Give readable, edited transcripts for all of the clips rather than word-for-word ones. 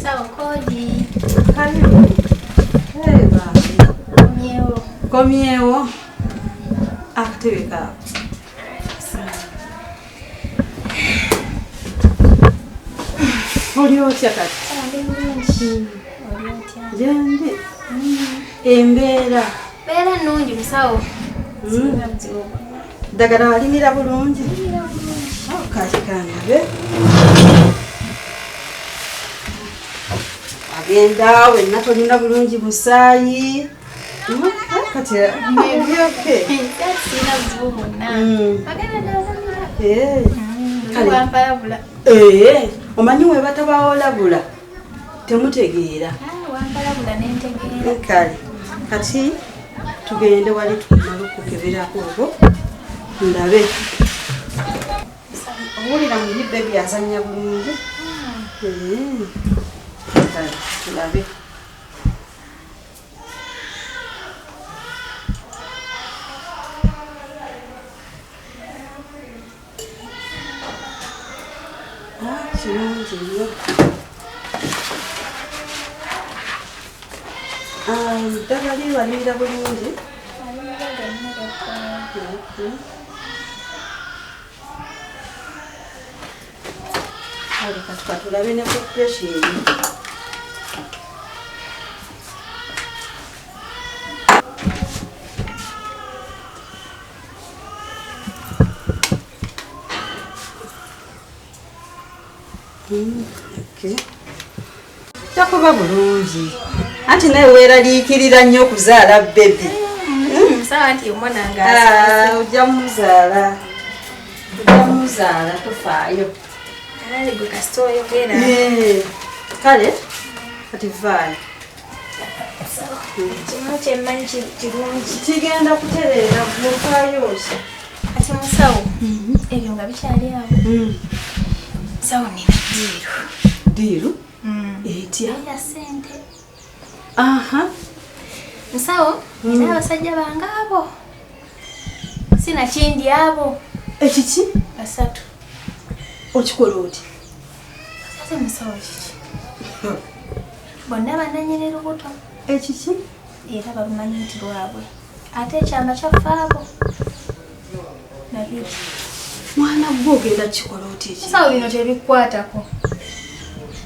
Sawa koji. Karibu. Heba. Komyewo. Komyewo. Akutebeka. Oli otya kati? Ndi bulungi. Oli otya? Jende. Embeera. Beera nnungi musawo. Ddagala walimira bulungi? Limira bulungi. Kati kangabe. Agenda wenna tolina bulungi musaayi. Kati ebyoke. Sina buzibu bwonna. Agenda n'alamira. Kale. Wampalabula. Omanyi we batabawolabula temutegeera. Wampalabula n'entegeera. Kale kati tugende wali tumala okukeberako obwo ndabe. Owulira muli bebi azannya bulungi. Kale tulabe. Kirungi nnyo. Ddagala walimira bulungi? Kale katuka tulabe ne ku puresha eri. Takuba bulungi anti naye weeraliikirira nnyo okuzaala bebi. Sawa nti omwana nga ojja muzaala tofaayo. gwe kasita oyogera. Kale kati vaayo. Kimu kyemmanyi kirungi. Kigenda kutereera mufaayoose. Kati musawo ebyo nga bikyali awo. Sawo nina ddiiru. Ddiiru? Etya? Ya ssente. Musawo nina abasajja bange abo. Sina kindi abo. Ekiki? 3. Okikola oti? Ate musawo kiki? Bonna bannannyini lubuto. Ekiki? Era balumanyi nti lwabwe. Ate ekyama kyaffe abo. Nabyo. Mwana gwe ogenda kikola oti eki? Musawo bino tebikwatako.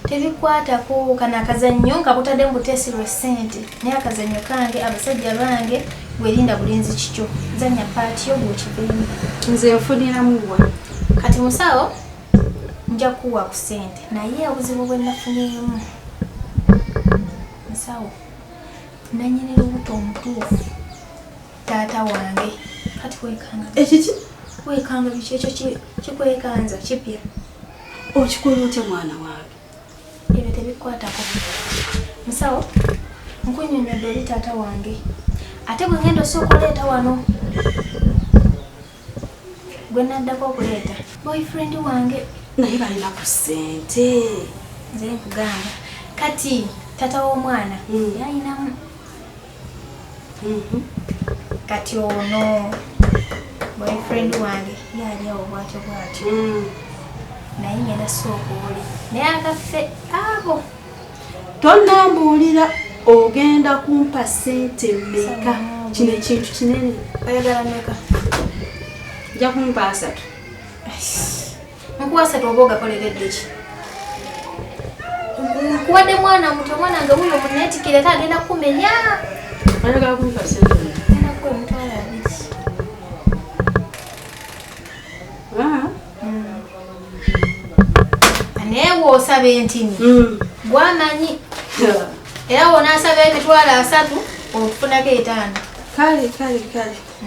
Tebikwatako kana akazannyo nga butadde mu buteesirwe ssente. Naye akazannyo kange abasajja bange gwerinda bulinzi kikyo. Zanya paati yo bw'okigenda. Nze nfuniramu wa? Kati musawo nja kuwa ku ssente. Naye obuzibu bwe nafunyemu. Musawo nannyini lubuto omutuufu. Taata wange. Kati weekanga. Ekiki? Weekanga biki ekyo kikwekanza kipya. Okikola otya mwana wange? Ebyo tebikwatako. Musawo nkunnyonnyodde oli taata wange. Ate gwe ngenda osooka oleeta wano. Gwe naddako okuleeta boyfriend wange. Naye balina ku ssente. Nze nkugamba. Kati taata w'omwana yayinamu. Kati ono boyfriend wange yali awo bwatyo bwatyo. Naye ngenda sooka oli. Naye agaffe abo. Tonnambuulira ogenda kumpa ssente mmeka? Kino ekintu kinene. Oyagala mmeka? Nja kumpa 3. Nkuwa 3 oba ogakoleredde ki? Nkuwadde mwana muto, omwana nga wuyo munneetikire ate agenda kumenya. Oyagala kumpa ssente mmeka? Ngenda kuwa emitwalo 2. Naye w'osaba entimi gwamanyi. Era w'onaasaba emitwalo 3 okufunako 5. Kale.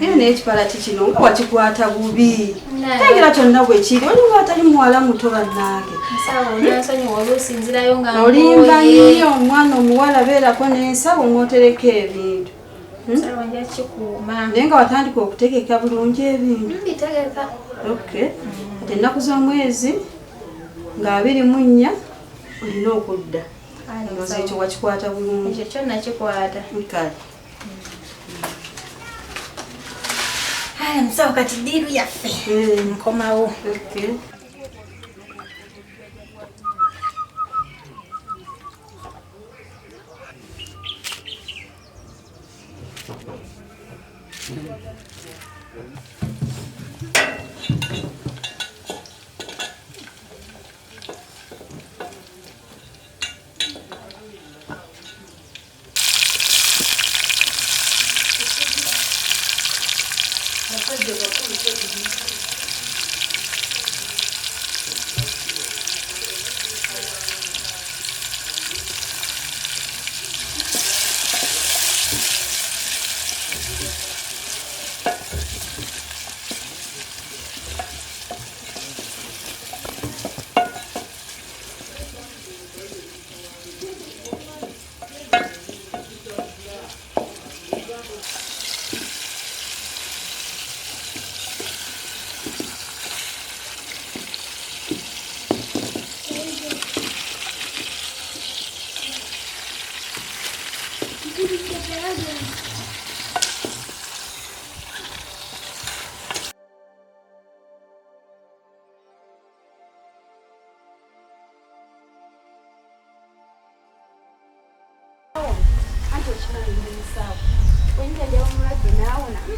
Era n'ekipalati kino nga wakikwata bubi. Tegera kyonna bwe kiri. Olinga atali muwala muto bannange. Musawo onansonyiwa olw'osinzirayo nga olimba nnyo omwana omuwala beerako n'ensawo mw'otereka ebintu. Musawo nja kikuuma. Naye nga watandika okutegeka bulungi ebintu. Mbitegeka. Okay. Ate ennaku z'omwezi nga 24 olina okudda. Ndoza ekyo wakikwata bulungi. Ekyo kyonna kikwata. Kale. Haya msawo kati diru yaffe. Nkomawo. Okay.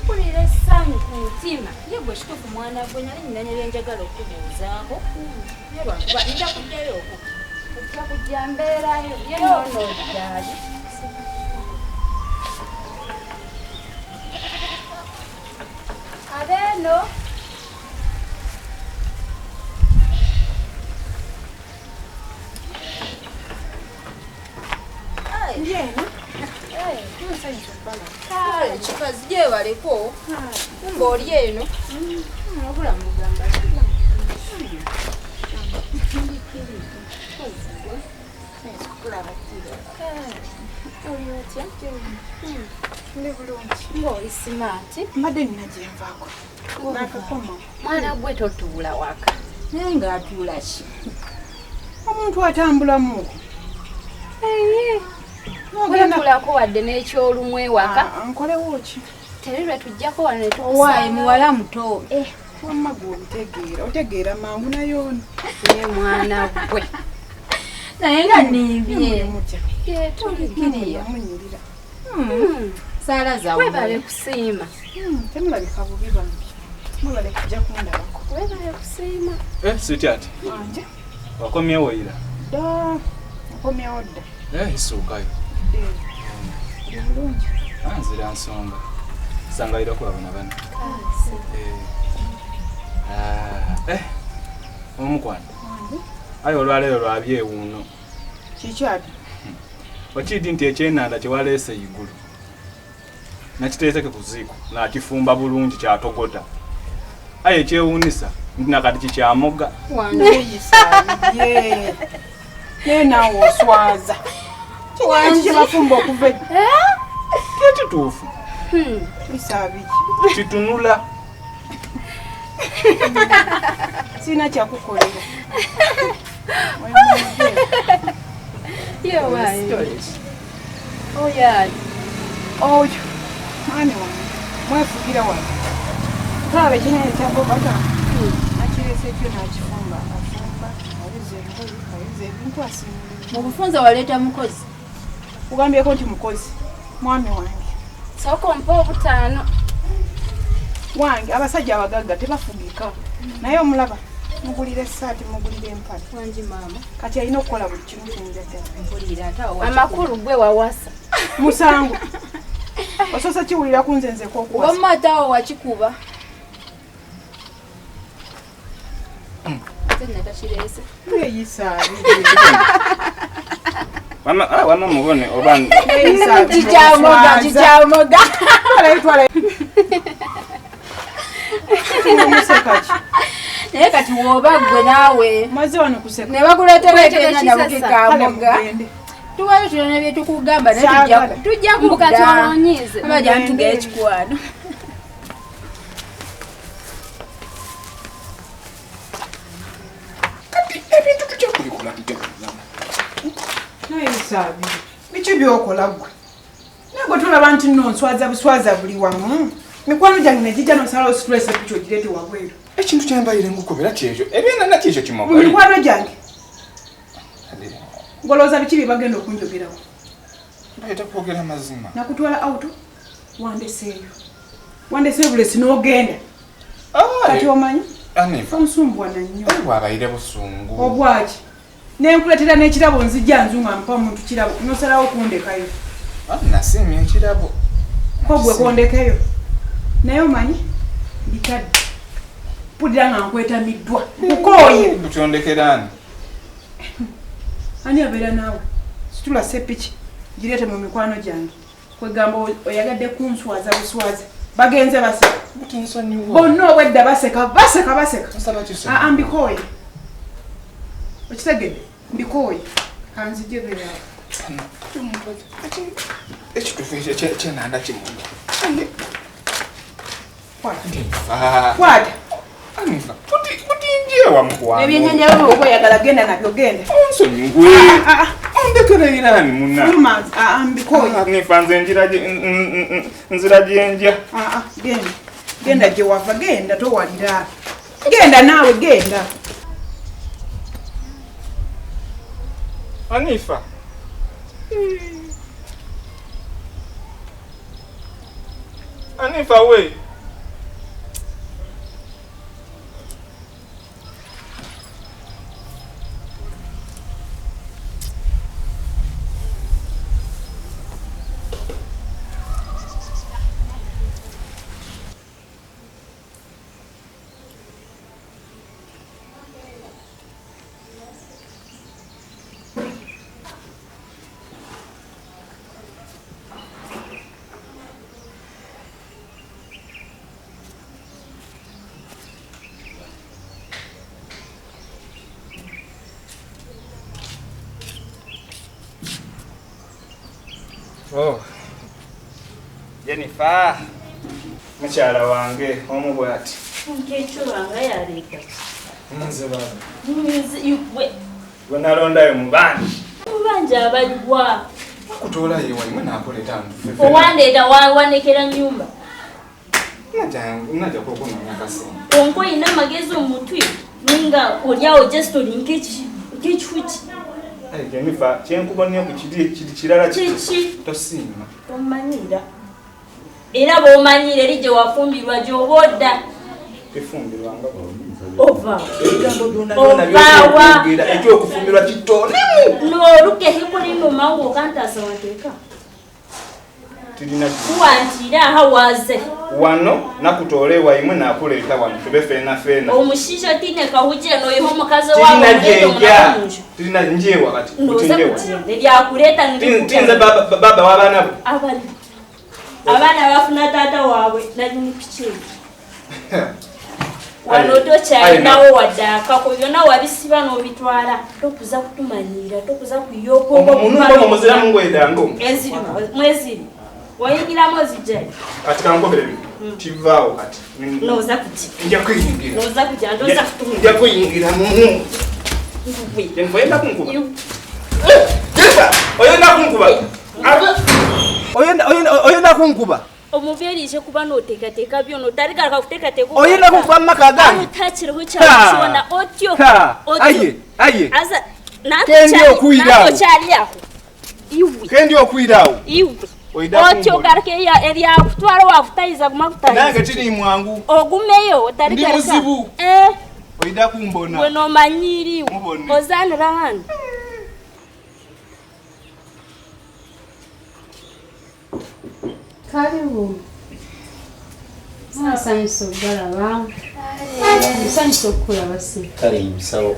Mpulira essanyu ku mutima ye gwe kituufu mwana gwe nali nina ne byenjagala okubuuzaako ye lwakuba nja kujjayo okwo ojja kujja mbeerayo ye noono ddaali abeeno kikazi gyebaleko kumba oli eno obula mugamba Ndi bulungi. ng'oli simaati Mbadde nina gye nvaako. N'akakoma. mwana gwe totuula waka naye ng'atuula ki Omuntu atambulamu. wetuulako wadde n'ekyolumu ewaka Nkolewo ki? teri lwe tujjako wano ne Owaaye tukusanga muwala muto. Wamma gwe obitegeera. Otegeera mangu naye ono. ye mwana gwe naye nga nimbye Mutya. yetulikiriya Munyirira. saala zawe webale kusiima Temulabika bubi bambi. Mubale kujja kundabako. webale kusiima Sweetheart, Wanje. wakomyewo ira? Dda. Nkomyewo dda. Isuukayo. Ndi bulungi. Nzira nsonga. Sangayira kulabona bano. Omukwana. Ayi olwaleero lwabyewuuno. Kikyati. Okiiti nti ekyenanda kye waleese igulu. Nakiteeseke ku ziiko, nakifumba bulungi kyatogota. Ayi ekyewuunisa, nti nakati kikyamoga. Ye. Naye naawe oswaza. Kiki kye bafumba okuva edda. Kituufu. Bisaabiki. Kitunula. Sina kyakukolera. oyaali Oyo. Mwami wange. Mwefugira wano. Tulaba ekinene kyagobata. Nakirese ekyo nakifumba. Afumba. Alize engoye. Alize ebintu asimula. mu bufunza waleeta mukozi Kugambyeko nti mukozi. Mwami wange. sooka ompa obutaano Wange abasajja abagagga tebafugika. Naye omulaba. Mugulira essaati, mugulira empale. wangi maama Kati alina okukola buli kimu ky'enjagala. mpulira ate awo amakulu gwe wawasa Musango. Ososa kiwulira ku nze nzeko okuwasa. wamma ate awo wakikuba ate nakakireese Wamma mubone oba kikyamoga naye kati woba gwe naawe Maze wano kuseka. ne bakuleetera ekyenyanja mukikamoga tuwayo tulina byetukugamba naye tujja kudda abaja ntugayo ekikwano Ebintu naye saabi biki byokola gwe naye gwe tulaba nti nno nswaza buswaza buli wamu mikwano gyange negijja nosalawo stress ekyo ogireete wabweru ekintu kyembayire ngukubira kyekyo ebyenda nakyekyo kimoga mikwano gyange ngolooza biki bye bagenda okunjogerawo mbayita kwogera mazima nakutwala auto wandeseeyo bulesi n'ogenda kati omanyi onsumbwana nnyo bwabayire busungu obwaki nenkuletera n'ekirabo nzijja nzunga mpa muntu kirabo nosalawo kundekayo nasiimya ekirabo kogwe kondekeyo naye omanyi ndikadde pulira nga nkwetamiddwa kukooye butyondekeraani ani abeera naawe situla sepiki gireete mu mikwano gyange kwegamba oyagadde kunswaza buswaza bagenze baseka bonna obwedda baseka mbikooye okitegedde mbikooye kanzije beerawo ekitufu kyenanda kimunga kwata kutinjewa mukwano ebyennyanja byo oba oyagala genda nabyo genda onsonyiwe ondekererani muna mbikooye nifa nze nzira gyenja genda gye wava genda towalira genda naawe genda Anifa Anifa we Oh, Jennifer, mukyala wange omu bwati. Nkecho wanga yaleka. Nze baba. Yukwe. Wanalondayo mu banji. Mubanja abaligwa. Kutola yewa imwe nakoleta ndu. Owandeta wanekera nyumba. Naja kokona nakase. Onko ina magezi omutwi ninga olyawo just olinkechi. Nkechuchi. Hey Jennifer, kyenkubonye ku kidi kirala kiki tosima. Tomanyira. Era bomanyire lije wafumbirwa joboda. Efumbirwa ngabo. Ova. Egambo dona byogera ekyo okufumbirwa kitone. No, luke hikuli no mango kantasa wateka. Tilina kuwantira hawaze. Wano nakutolewa imwe nakuleta wano tubefena fena. Omushisha tine kahuje no yeho mukaze wabo ndeto Tilina nje wakati kutinjewa. Ndia kuleta ndi. Tinze baba wabana bo. Abali. Abana bafuna tata wawe najini pichini. Wanoto cha nawo wadaka ko yona wabisiba no bitwala tokuza kutumanyira tokuza kuyopo omuntu muzira mungu edango enziri mwezi wayingira mozi je katika ngobere tivao kati noza kuti njya kuyingira noza kujya ndoza kutumira njya kuyingira mu yenfoenda kunkuba Jennifer oyenda kunkuba oyenda kunkuba omubyerise kuba notekateka byono tarika kakutekateka oyenda kunkuba maka gani utachiriho cyabona otyo aye aza kendi okwirawo cyali yako iwi kendi okwirawo iwi otyo garke ya area kutwara wakutayiza kumakutayiza nange tiri mwangu ogumeyo tarika ndi muzibu oyida kumbona weno manyiri ozanira hano Karibu. Sasa nisogala ba. Sasa nisokula basi. Karibu sawa.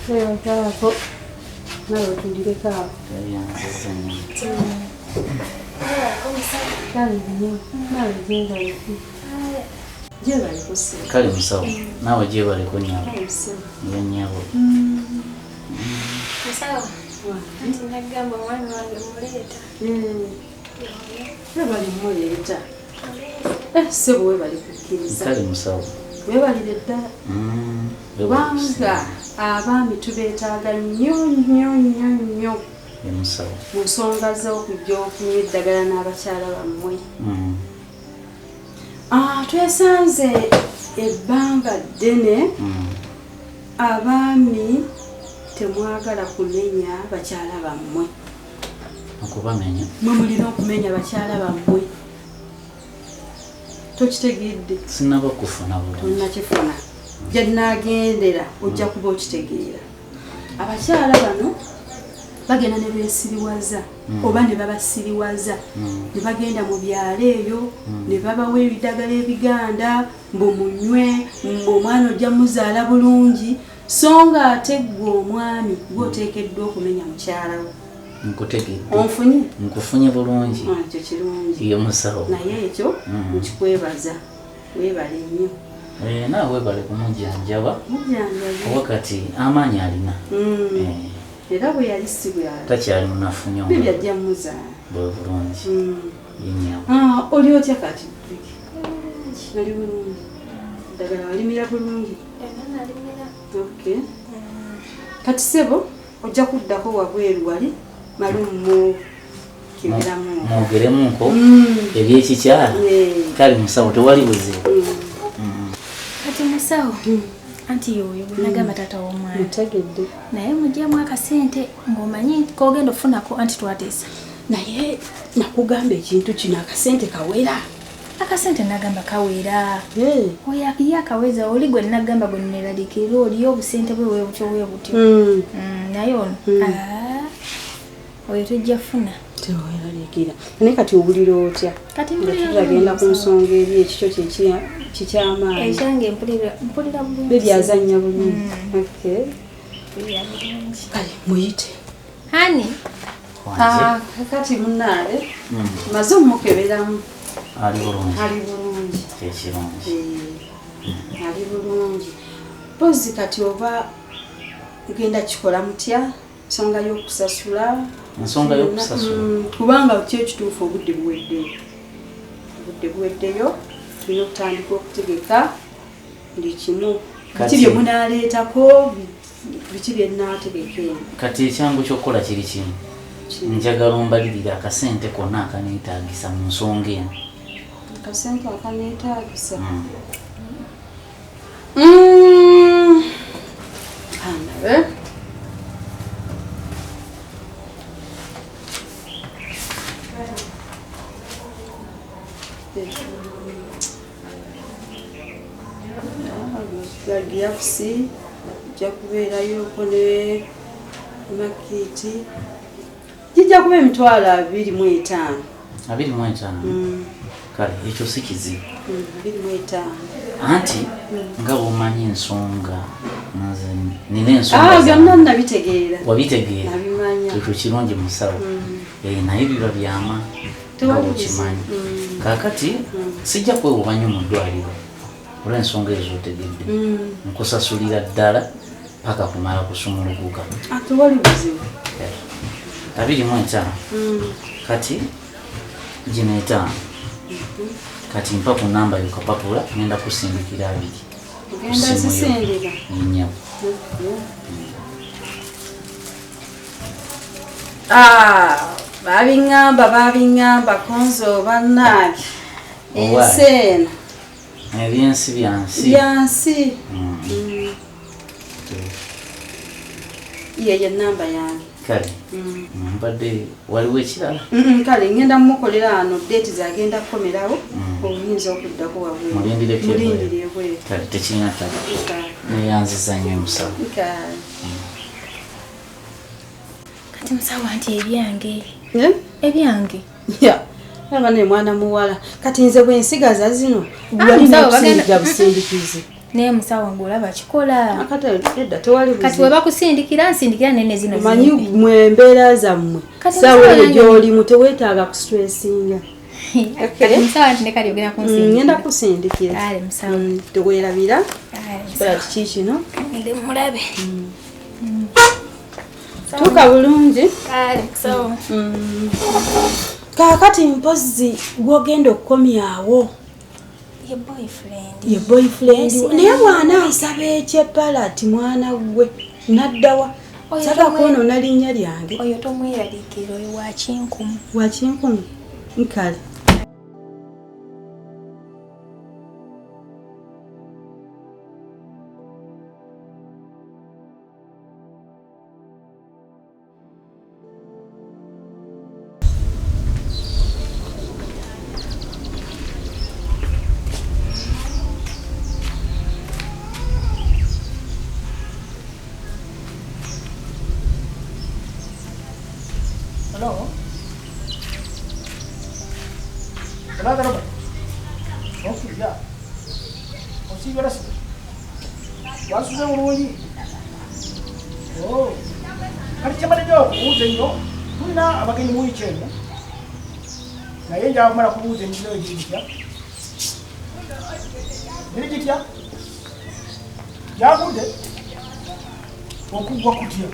Leo tako. Nawe tundire ka. Karibu. Nawe jenga hivi. Je bali kusi. Karibu sawa. Nawe je bali kunyabo. Nyabo. Sawa. Nagamba mwana wange muleta. Bali muleta. Sebo we bali kukiriza. Karibu sawa. We bali leta. kubanga abaami tubeetaaga nnyo mu nsonga z'okujja okunywa eddagala n'abakyala bammwe. Twesanze ebbanga ddene abaami temwagala kumenya bakyala bammwe. Okubamenya? Mwe mulina okumenya bakyala bammwe. Tokitegedde? Sinaba kufuna bulungi. Tonnakifuna. Gye naagendera ojja kuba okitegeera. Abakyala bano bagenda ne beesiriwaza oba ne babasiriwaza ne bagenda mu byalo eyo ne babawa ebidagala ebiganda mbumunywe mbomwana ojja muzaala bulungi so nga ate gwe omwami gwoteekeddwa okumenya mukyalawo. Nkutegedde. Onfunye? Nkufunye bulungi. Ekyo kirungi. Iyo musawo. Naye ekyo nkikwebaza. Weebale nnyo. Naawe weebale kumujjanjaba. Mujjanjaba. Wakati amaanyi alina. Era bwe yali si bw'ali. Takyali munafu nnyo. Bibi ajja muzaala. Bulungi. Yenyawo. Oli otya kati? Nali bulungi. Ddagala walimira bulungi. Okay. Kati sebo ojja kuddako wabweru wali malumu kibiramu. Mwogeremunko ebyekikyala. Kale musawo tewali buzibu. Kati musawo anti yoyo nagamba tata w'omwana. Mutegedde. Naye mujjamu akasente ng'omanyi kogenda ofunako anti twateesa. Naye nakugamba ekintu kino akasente kawera. Akasente nagamba kawera. Oyo akaweza oli gwe nagamba gwe neradikira oli obusente bwe weebutyo naye ono oyo tujja funa. Teweradikira. Naye kati obulira otya? Kati tulagenda ku nsonga eri ekikyo kikyamaanyi. Ekyange mpulira bulungi. Bebyazannya bulungi. Okay. Kale muyite. Hani? Kati munnaale maze omukeberamu. Ali bulungi. Ali bulungi. Ekirungi. Ali bulungi. Pozi kati oba ugenda kikola mutya? Nsonga y'okusasula. Ensonga y'okusasula. Kubanga kyo ekituufu obudde buweddeyo. Obudde buweddeyo tulina okutandika okutegeka buli kimu. Biki bye munaaleetako biki bye nnaategeka. Kati ekyangu ky'okukola kiri kimu. Njagala ombalirira akasente konna akaneetaagisa mu nsonga eno. Akasente akaneetaagisa? Andabe. Giafusi ojja kubeerayoko ne makiti gijja kuba emitwalo 25. 25? Kale ekyo si kizibu. 25. Anti nga bw'omanyi ensonga nina ensonga byonna nabitegeera. Wabitegeera? Nabimanya. Ekyo kirungi musawo. Naye biba byama nga bw'okimanyi. Kaakati sijja kwewuba nnyo mu ddwaliro olw'ensonga ezo otegedde. Nkusasulira ddala paka kumala kusumulukuka. Tewali buzibu. 25. Kati gino 5. Kati mpa ku namba yo kapapula ngenda kusindikira 2. Ogenda zisindika? Nnyo. Babiŋŋamba konzo bannange. Ensi eno. Ebyensi byansi. Byansi. Yeyo namba yange. Kale. Mbadde waliwo ekirala? Kale ngenda mumukolera wano deeti zagenda kukomerawo obuyinza okuddako wabweru. Mulindire ebweru. Kale tekirina ttaka. Neyanziza nnyo musawo. Kati musawo anti ebyange. Ebyange? Aba ne mwana muwala. Kati nze bwe nsigaza zino walina okusindikiza busindikizi. Naye musawo ng'olaba kikola. Edda tewali buzibu. Kati weba kusindikira nsindikira nene zino zino. Manyi mwe embeera zammwe. Sawa eyo gy'olimu teweetaaga kustressinga. Kati musawo anti ne kali ogenda kunsindikira. Ngenda kusindikira. Kale musawo. Teweerabira. Kikola kiki kino? Ndi mulabe. Tuuka bulungi. Kale musawo. Kaakati mpozi gw'ogenda okukomyawo. ye boyfriend naye mwana asaba ekyepala ati mwana gwe naddawa saba kono nalinnya lyange oyo tomweralikira oyo wakinkumu nkale Hello? Kenapa, Robert? Okay, ya. Masih beres. Langsung saya mau ini. Oh. Hari cuma dia jawab, ujian yo. Mana apa kini mau ujian? Nah, yang jawab mana aku ujian dulu jadi dia. Jadi dia. Jawab deh. Aku dia.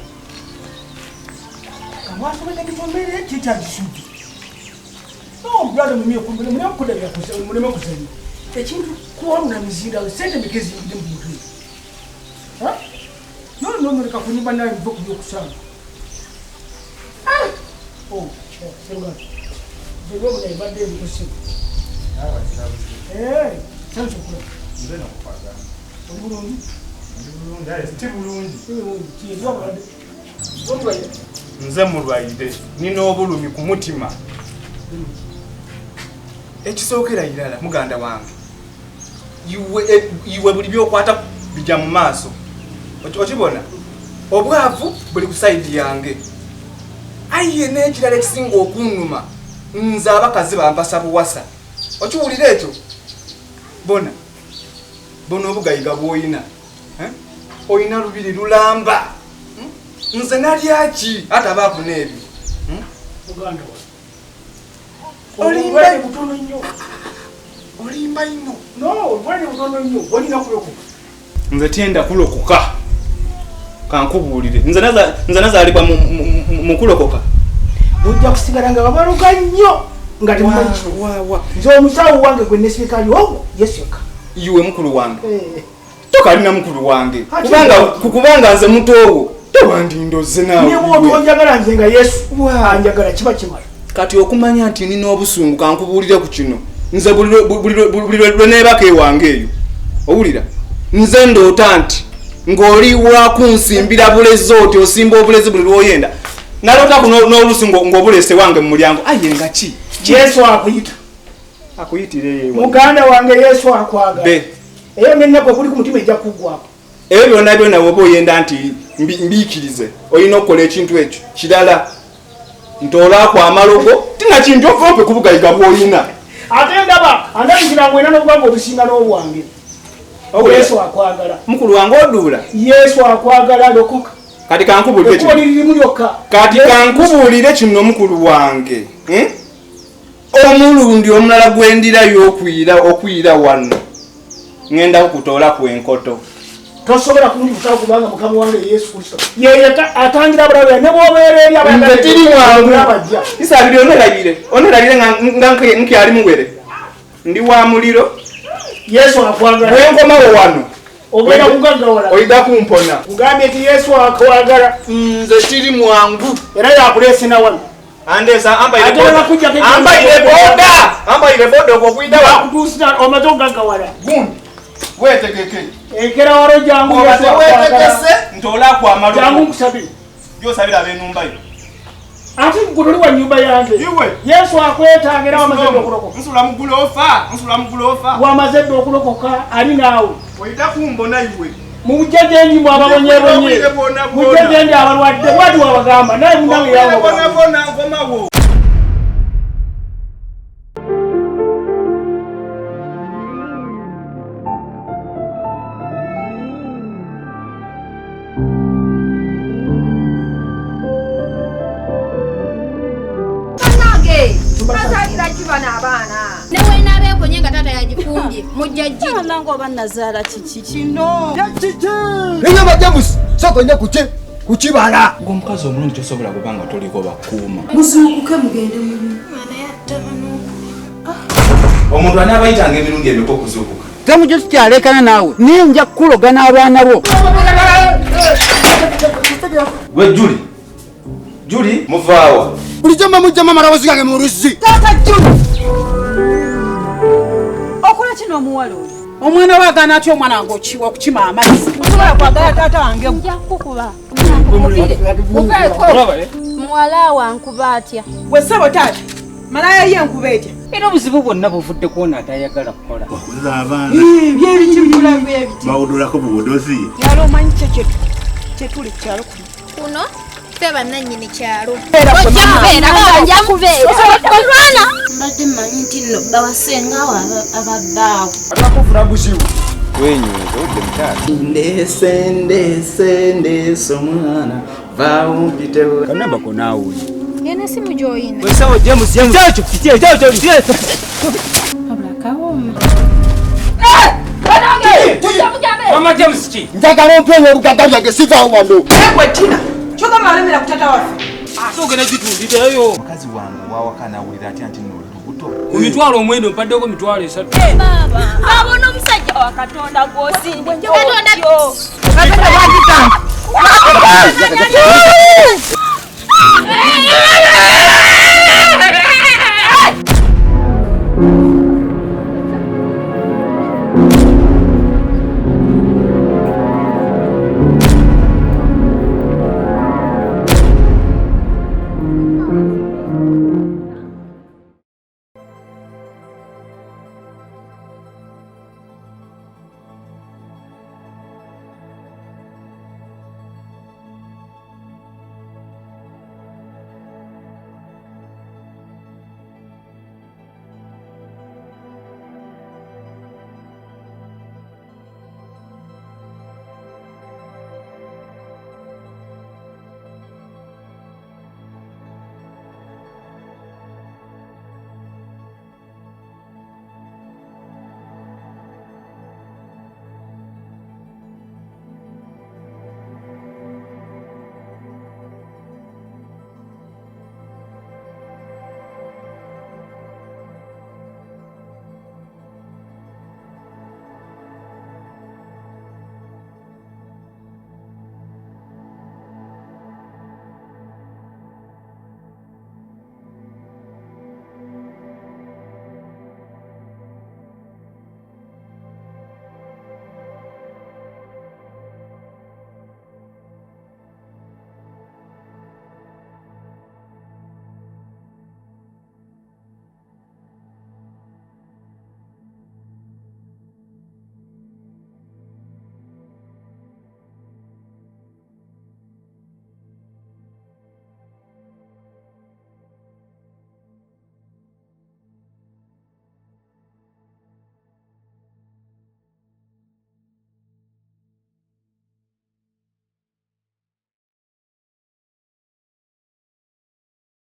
Kamu benda ni pun mere kita disuti. No, brother mimi okumbele mimi okudabya kusema mimi okusema. Ekintu kuona mizinda sente mikezi ndi mbutu. Ha? No mureka kunyumba naye mvuku byokusanga. Oh, sema. Ndio mwana ibade bikusimu. Hawa sababu. Sasa kuna. Ndio nakupata. Bulungi. Bulungi, sti bulungi. Kiyo bade. Onwaye. Nze mulwaire nina obulumi ku mutima ekisookera irala muganda wange iwe buli byokwata bijja mu maaso okibona obwavu buli ku saidi yange aye n'ekirala ekisinga okunnuma nze abakazi bampasa buwasa okiwulira ekyo bona obugayiga bw'oyina oyina lubiri lulamba nze nalyaki ate abaafuna ebyo muganda wa olimba butono nnyo olimba nnyo no bwali butono nnyo olina kulokoka nze tienda kulokoka kankubuulire nze nazaalibwa mu kulokoka bujja kusigala nga babaluka nnyo nga temumanyi nze omusawo wange gwe nesirikali ogwo yeseka iwe mukulu wange tokalina mukulu wange kubanga nze mutoowo tewandindoze nawe niye bw'otonjagala nze nga yesu anjagala kiba kimala kati okumanya nti nina obusungu kankubuulire ku kino nze buli lwe neebaka ewange eyo owulira nze ndoota nti ng'oli wakunsimbira bulezi oti osimba obulezi buli lw'oyenda naloota n'olusi ng'obulese wange mu mulyango aye nga ki yesu akuyita akuyitire muganda wange yesu akwagala eyo ngennagwe kuli ku mutima ejja kuggwako ebyo byonna woba oyenda nti mbiikirize olina okukola ekintu ekyo kirala ntoolaako amalogo tina kintu ovompe kubugayiga bw'olina ate ndaba andabikira ngwena n'obwanga obusinga n'obwange yesu akwagala mukulu wange oduula yesu akwagala lokoka kati kankubuulire kino mukulu wange omulundi omulala gwendirayo okwira wano ngenda okutoola ku enkoto tosobola kumuyita kubanga mukama wange Yesu Kristo yeye atangira abalabe ne bobeere eri abalabe tiri mwangu abajja isabiri onerabire nga nkyali muwere ndi wa muliro Yesu akwagala wenkomawo wano ogenda kugagawala oida kumpona kugambye ti Yesu akwagala nze tiri mwangu era yakulese na wano andesa ambaire boda okukwita wakutusa omaze okugagawala gundi wetegeke ekera waro jangu wetegese ntola kwa amalo jangu kusabira yo sabira benumba yo ati guduli wa nyumba yange iwe Yesu akwetagira wamazedo okulokoka nsula mugulofa wamazedo okulokoka ali nawe oita kumbona iwe mujejenji mwababonyebonye mujejenji abalwadde wadi wabagamba naye munange yawo bona ngomawo newe nabeekonye nga tata yagifumbye mujjajji nange oba nazaala kiki kino enyama jamusi sokonye kukibala ng'omukazi omulungi tosobola kubanga toliko bakuuma muzuukuke mugende mulimu mwana yatta bano omuntu anaabayitanga emirundi emeka okuzuukuka. Temujo tukyalekana naawe ninja kukulogana abaana bo. Gwe Juli muvaawa. Bulijjo mujja mama rawozi gange mu luzzi. Taata Juli. Okola kino omuwala oyo. Omwana we agaana atya omwana wange okukima amazzi. Osobola kwagala taata wange. Nja kukuba. Muwala wankuba atya. Gwe ssebo taata. Malaya ye enkuba etya. Era obuzibu bwonna buvudde kuona atayagala kukola. Wakuza abaana. Byebiki bikula byebiti. Bawudulako bubudozi. Kyalo omanyi kyetuli kyalo kuno ffe bannannyini kyalo. Nja kubeera. Mbadde mmanyi nti nno bawasenga awo ababbaawo. Atakufuna buzibu. Wenyuza udde mutata. Ndese omwana. Vaawo mpitewo. Kanamba ko naawe. Yena simu gy'oyina. Wesawo James. Mama James ki? Njagala ompenye olugaga lyange sivaawo wano. Gwe Tina. Kyogamba alemera ku taata waffe. Sogena gitunditeyo. Mukazi wange wawaka nawulira atya nti nno lubuto. Ku mitwalo omwendo mpaddeko mitwalo 3. Babona omusajja wa Katonda gw'osindika. Katonda.